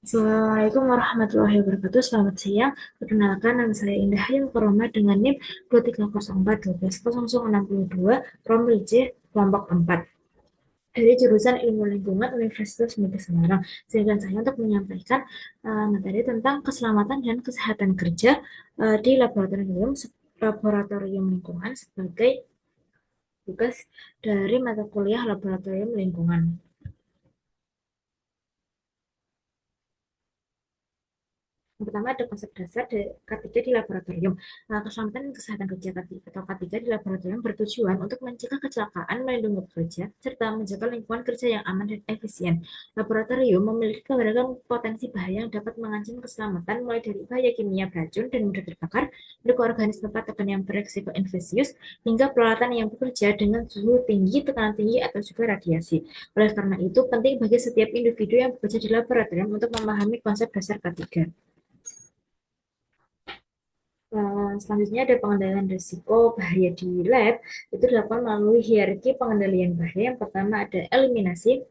Assalamualaikum warahmatullahi wabarakatuh. Selamat siang. Perkenalkan, nama saya Indah Hayam Koroma dengan NIM 230412062, Promil C, kelompok 4. Dari jurusan Ilmu Lingkungan Universitas Negeri Semarang. Silakan saya untuk menyampaikan materi tentang keselamatan dan kesehatan kerja di laboratorium lingkungan sebagai tugas dari mata kuliah laboratorium lingkungan. Yang pertama ada konsep dasar K3 di laboratorium. Keselamatan dan kesehatan kerja atau K3 di laboratorium bertujuan untuk mencegah kecelakaan, melindungi pekerja, serta menjaga lingkungan kerja yang aman dan efisien. Laboratorium memiliki keberagam potensi bahaya yang dapat mengancam keselamatan, mulai dari bahaya kimia beracun dan mudah terbakar, mikroorganisme patogen yang beresiko infeksius, hingga peralatan yang bekerja dengan suhu tinggi, tekanan tinggi, atau juga radiasi. Oleh karena itu, penting bagi setiap individu yang bekerja di laboratorium untuk memahami konsep dasar K3. Selanjutnya ada pengendalian risiko bahaya di lab, itu dilakukan melalui hierarki pengendalian bahaya. Yang pertama ada eliminasi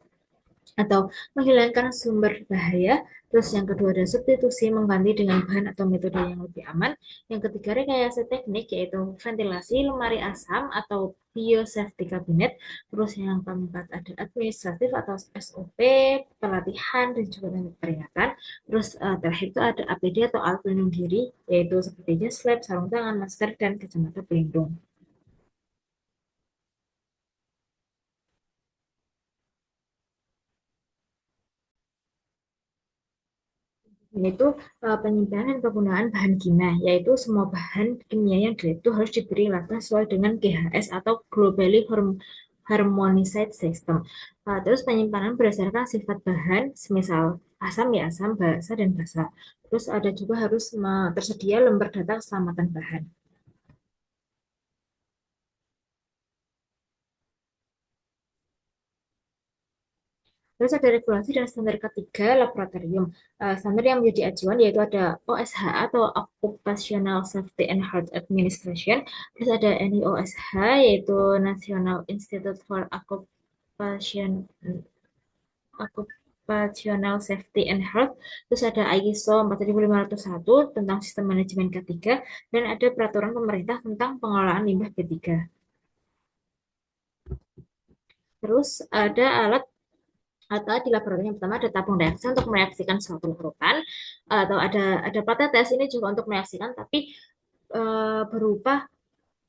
atau menghilangkan sumber bahaya. Terus yang kedua ada substitusi, mengganti dengan bahan atau metode yang lebih aman. Yang ketiga rekayasa teknik, yaitu ventilasi, lemari asam atau biosafety cabinet. Terus yang keempat ada administratif atau SOP, pelatihan dan juga peringatan. Terus terakhir itu ada APD atau alat pelindung diri, yaitu seperti jas lab, sarung tangan, masker, dan kacamata pelindung. Yaitu penyimpanan dan penggunaan bahan kimia, yaitu semua bahan kimia yang itu harus diberi label sesuai dengan GHS atau Globally Harmonized System. Terus penyimpanan berdasarkan sifat bahan, semisal asam ya asam, basa dan basa. Terus ada juga harus tersedia lembar data keselamatan bahan. Terus ada regulasi dan standar ketiga laboratorium. Standar yang menjadi acuan yaitu ada OSH atau Occupational Safety and Health Administration. Terus ada NIOSH yaitu National Institute for Occupational Safety and Health. Terus ada ISO 40501 tentang sistem manajemen K3 dan ada peraturan pemerintah tentang pengelolaan limbah K3. Terus ada alat atau di laboratorium yang pertama ada tabung reaksi untuk mereaksikan suatu larutan, atau ada platetes ini juga untuk mereaksikan tapi berupa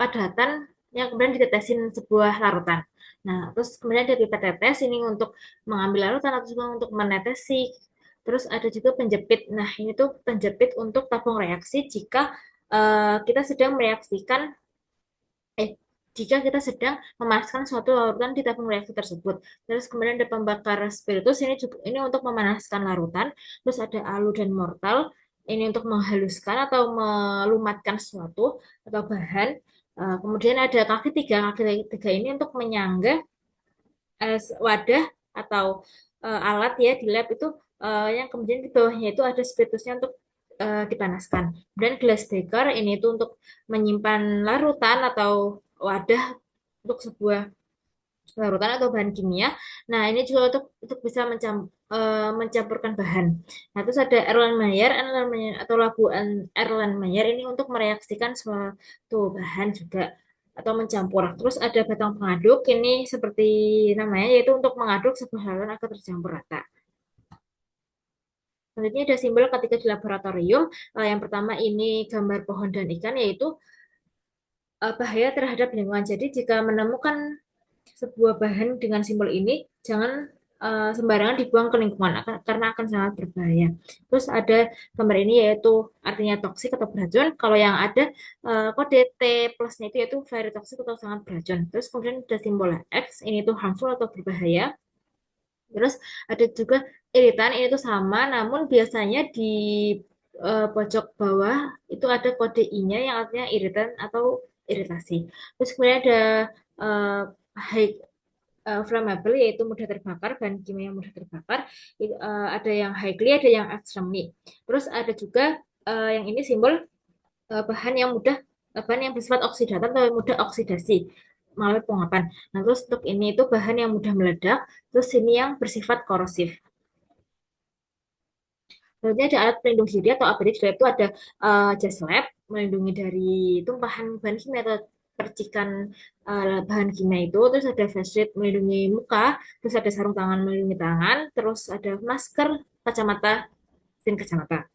padatan yang kemudian ditetesin sebuah larutan. Nah, terus kemudian ada pipet tetes ini untuk mengambil larutan atau juga untuk menetesi. Terus ada juga penjepit. Nah, ini tuh penjepit untuk tabung reaksi jika kita sedang mereaksikan eh jika kita sedang memanaskan suatu larutan di tabung reaksi tersebut. Terus kemudian ada pembakar spiritus ini juga ini untuk memanaskan larutan. Terus ada alu dan mortal ini untuk menghaluskan atau melumatkan suatu atau bahan. Kemudian ada kaki tiga ini untuk menyangga wadah atau alat ya di lab itu yang kemudian di bawahnya itu ada spiritusnya untuk dipanaskan. Dan glass breaker ini itu untuk menyimpan larutan atau wadah untuk sebuah larutan atau bahan kimia. Nah, ini juga untuk bisa mencampurkan bahan. Nah, terus ada Erlenmeyer atau labuan Erlenmeyer ini untuk mereaksikan suatu bahan juga atau mencampur. Terus ada batang pengaduk, ini seperti namanya yaitu untuk mengaduk sebuah hal agar tercampur rata. Selanjutnya ada simbol ketika di laboratorium. Yang pertama ini gambar pohon dan ikan yaitu bahaya terhadap lingkungan. Jadi jika menemukan sebuah bahan dengan simbol ini jangan sembarangan dibuang ke lingkungan karena akan sangat berbahaya. Terus ada gambar ini yaitu artinya toksik atau beracun. Kalau yang ada kode T plusnya itu yaitu very toxic atau sangat beracun. Terus kemudian ada simbol X ini tuh harmful atau berbahaya. Terus ada juga iritan ini tuh sama, namun biasanya di pojok bawah itu ada kode I-nya yang artinya iritan atau iritasi. Terus kemudian ada uh, high flammable yaitu mudah terbakar, bahan kimia yang mudah terbakar. Ada yang highly, ada yang extremely. Terus ada juga yang ini simbol bahan yang bahan yang bersifat oksidatif atau mudah oksidasi melalui penguapan. Nah, terus untuk ini itu bahan yang mudah meledak, terus ini yang bersifat korosif. Selanjutnya ada alat pelindung diri atau APD. Di lab itu ada jas lab melindungi dari tumpahan bahan kimia atau percikan bahan kimia itu. Terus ada face shield melindungi muka. Terus ada sarung tangan melindungi tangan. Terus ada masker, kacamata, dan kacamata.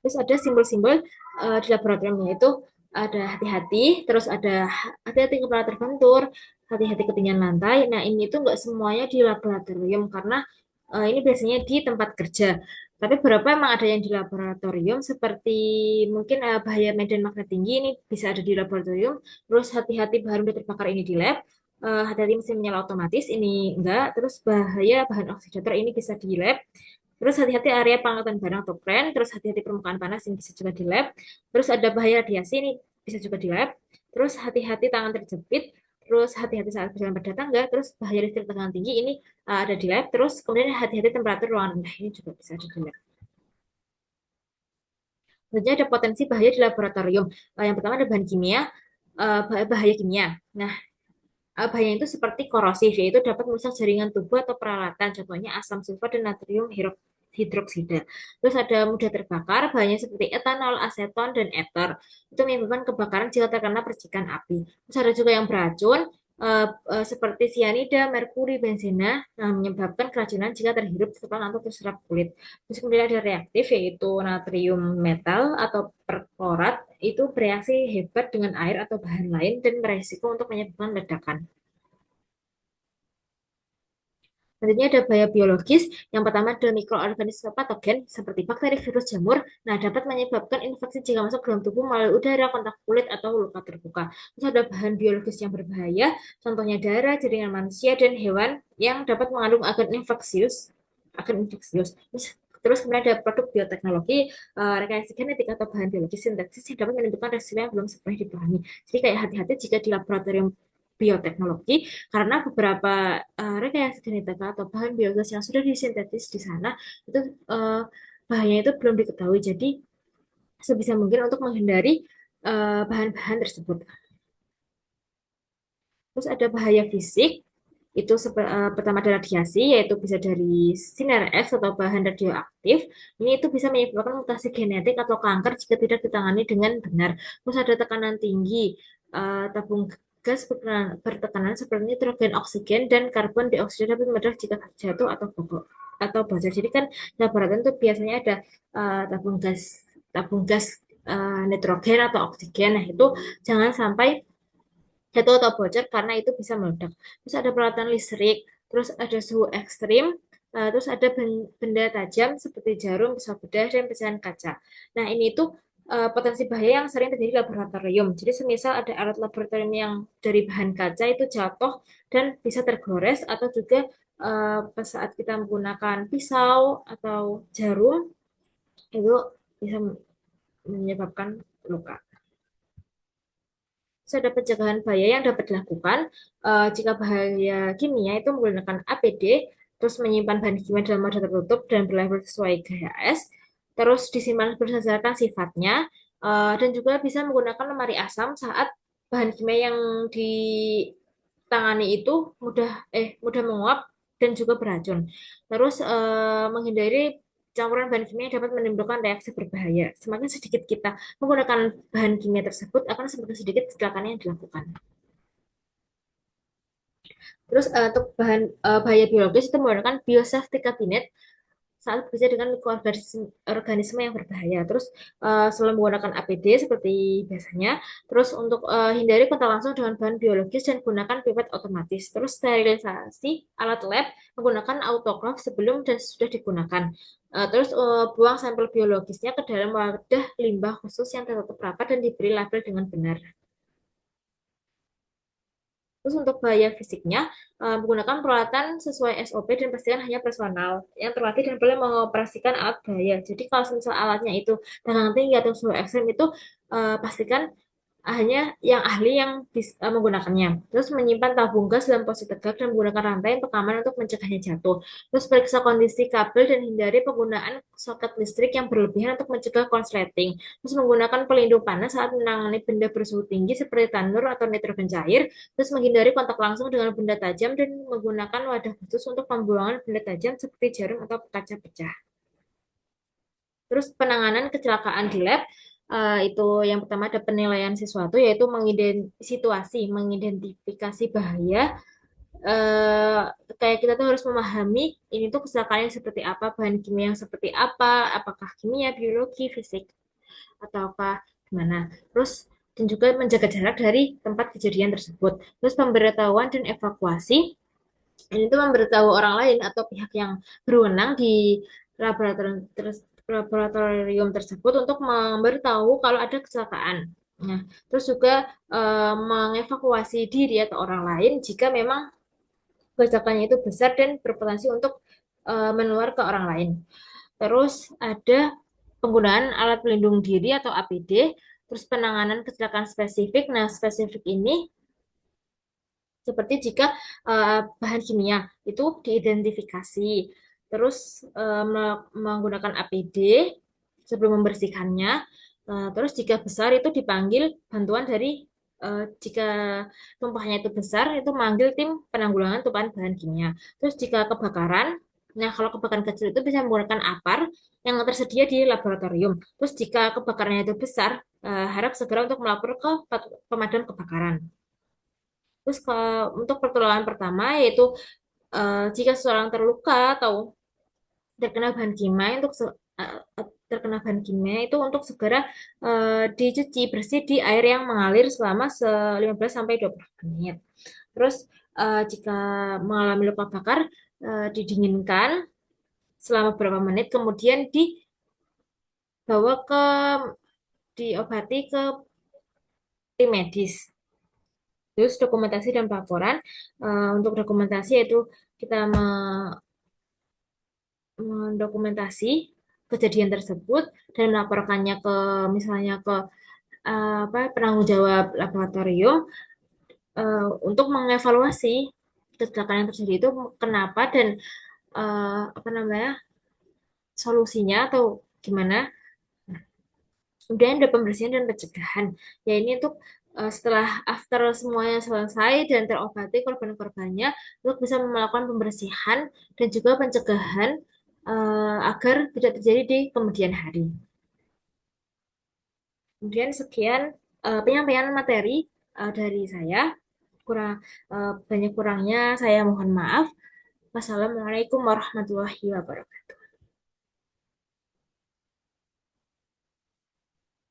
Terus ada simbol-simbol di laboratoriumnya itu ada hati-hati, terus ada hati-hati kepala terbentur, hati-hati ketinggian lantai. Nah, ini tuh nggak semuanya di laboratorium karena ini biasanya di tempat kerja. Tapi beberapa emang ada yang di laboratorium seperti mungkin bahaya medan magnet tinggi ini bisa ada di laboratorium. Terus hati-hati bahan mudah terbakar ini di lab. Hati-hati mesin menyala otomatis ini enggak. Terus bahaya bahan oksidator ini bisa di lab. Terus hati-hati area pengangkatan barang atau kren, terus hati-hati permukaan panas yang bisa juga di lab. Terus ada bahaya radiasi ini bisa juga di lab. Terus hati-hati tangan terjepit, terus hati-hati saat berjalan pada tangga, terus bahaya listrik tegangan tinggi ini ada di lab. Terus kemudian hati-hati temperatur ruangan rendah ini juga bisa ada di lab. Selanjutnya ada potensi bahaya di laboratorium. Yang pertama ada bahan kimia, bahaya kimia. Nah, bahaya itu seperti korosif, yaitu dapat merusak jaringan tubuh atau peralatan, contohnya asam sulfur dan natrium hidroksida. Terus ada mudah terbakar, bahannya seperti etanol, aseton, dan ether. Itu menyebabkan kebakaran jika terkena percikan api. Terus ada juga yang beracun, seperti cyanida, merkuri, benzena, yang menyebabkan keracunan jika terhirup, tertelan, atau terserap kulit. Terus kemudian ada reaktif, yaitu natrium metal atau perklorat, itu bereaksi hebat dengan air atau bahan lain dan beresiko untuk menyebabkan ledakan. Selanjutnya ada bahaya biologis. Yang pertama ada mikroorganisme patogen seperti bakteri, virus, jamur. Nah, dapat menyebabkan infeksi jika masuk dalam tubuh melalui udara, kontak kulit, atau luka terbuka. Terus ada bahan biologis yang berbahaya, contohnya darah, jaringan manusia, dan hewan yang dapat mengandung agen infeksius. Terus kemudian ada produk bioteknologi, rekayasa genetik atau bahan biologis sintetis yang dapat menimbulkan resiko yang belum sepenuhnya dipahami. Jadi kayak hati-hati jika di laboratorium bioteknologi karena beberapa rekayasa genetik atau bahan biologis yang sudah disintetis di sana itu uh, bahayanya itu belum diketahui. Jadi sebisa mungkin untuk menghindari bahan-bahan tersebut. Terus ada bahaya fisik, itu pertama ada radiasi, yaitu bisa dari sinar X atau bahan radioaktif. Ini itu bisa menyebabkan mutasi genetik atau kanker jika tidak ditangani dengan benar. Terus ada tekanan tinggi, tabung gas bertekanan seperti nitrogen, oksigen, dan karbon dioksida dapat meledak jika jatuh atau bocor. Jadi kan laboratorium itu biasanya ada tabung gas nitrogen atau oksigen. Nah, itu jangan sampai jatuh atau bocor karena itu bisa meledak. Terus ada peralatan listrik, terus ada suhu ekstrim, terus ada benda tajam seperti jarum, pisau bedah, dan pecahan kaca. Nah, ini itu potensi bahaya yang sering terjadi di laboratorium. Jadi semisal ada alat laboratorium yang dari bahan kaca itu jatuh dan bisa tergores atau juga pas saat kita menggunakan pisau atau jarum itu bisa menyebabkan luka. Terus ada pencegahan bahaya yang dapat dilakukan jika bahaya kimia itu menggunakan APD, terus menyimpan bahan kimia dalam wadah tertutup dan berlabel sesuai GHS, terus disimpan berdasarkan sifatnya, dan juga bisa menggunakan lemari asam saat bahan kimia yang ditangani itu mudah menguap dan juga beracun. Terus menghindari campuran bahan kimia yang dapat menimbulkan reaksi berbahaya. Semakin sedikit kita menggunakan bahan kimia tersebut, akan semakin sedikit kecelakaan yang dilakukan. Terus untuk bahan bahaya biologis itu menggunakan biosafety cabinet saat bekerja dengan mikroorganisme yang berbahaya. Terus selalu menggunakan APD seperti biasanya. Terus untuk hindari kontak langsung dengan bahan biologis dan gunakan pipet otomatis. Terus sterilisasi alat lab menggunakan autoclave sebelum dan sudah digunakan. Terus buang sampel biologisnya ke dalam wadah limbah khusus yang tertutup rapat dan diberi label dengan benar. Terus untuk bahaya fisiknya, menggunakan peralatan sesuai SOP dan pastikan hanya personal yang terlatih dan boleh mengoperasikan alat bahaya. Jadi kalau misal alatnya itu tegangan tinggi atau suhu ekstrem itu pastikan hanya yang ahli yang menggunakannya. Terus menyimpan tabung gas dalam posisi tegak dan menggunakan rantai untuk aman untuk mencegahnya jatuh. Terus periksa kondisi kabel dan hindari penggunaan soket listrik yang berlebihan untuk mencegah konsleting. Terus menggunakan pelindung panas saat menangani benda bersuhu tinggi seperti tanur atau nitrogen cair. Terus menghindari kontak langsung dengan benda tajam dan menggunakan wadah khusus untuk pembuangan benda tajam seperti jarum atau kaca pecah. Terus penanganan kecelakaan di lab, itu yang pertama ada penilaian sesuatu, yaitu mengidentifikasi bahaya. eh, Kayak kita tuh harus memahami ini tuh kecelakaan yang seperti apa, bahan kimia yang seperti apa, apakah kimia, biologi, fisik, ataukah gimana. Terus dan juga menjaga jarak dari tempat kejadian tersebut. Terus pemberitahuan dan evakuasi, ini tuh memberitahu orang lain atau pihak yang berwenang di laboratorium tersebut untuk memberitahu kalau ada kecelakaan. Nah, terus juga mengevakuasi diri atau orang lain jika memang kerusakannya itu besar dan berpotensi untuk menular ke orang lain. Terus ada penggunaan alat pelindung diri atau APD, terus penanganan kecelakaan spesifik. Nah, spesifik ini seperti jika bahan kimia itu diidentifikasi, terus menggunakan APD sebelum membersihkannya. Terus jika besar itu dipanggil bantuan dari jika tumpahnya itu besar itu manggil tim penanggulangan tumpahan bahan kimia. Terus jika kebakaran, nah kalau kebakaran kecil itu bisa menggunakan APAR yang tersedia di laboratorium. Terus jika kebakarannya itu besar, harap segera untuk melapor ke pemadam kebakaran. Terus untuk pertolongan pertama yaitu jika seseorang terluka atau terkena bahan kimia terkena bahan kimia itu untuk segera dicuci bersih di air yang mengalir selama 15 sampai 20 menit. Terus jika mengalami luka bakar didinginkan selama beberapa menit kemudian dibawa diobati ke tim medis. Terus dokumentasi dan pelaporan. Untuk dokumentasi yaitu kita mendokumentasi kejadian tersebut dan melaporkannya ke misalnya ke apa penanggung jawab laboratorium untuk mengevaluasi kecelakaan yang terjadi itu kenapa dan apa namanya solusinya atau gimana. Kemudian ada pembersihan dan pencegahan. Ya ini untuk setelah after semuanya selesai dan terobati korban-korbannya, untuk bisa melakukan pembersihan dan juga pencegahan agar tidak terjadi di kemudian hari. Kemudian sekian penyampaian materi dari saya. Kurang banyak kurangnya saya mohon maaf. Wassalamualaikum warahmatullahi wabarakatuh.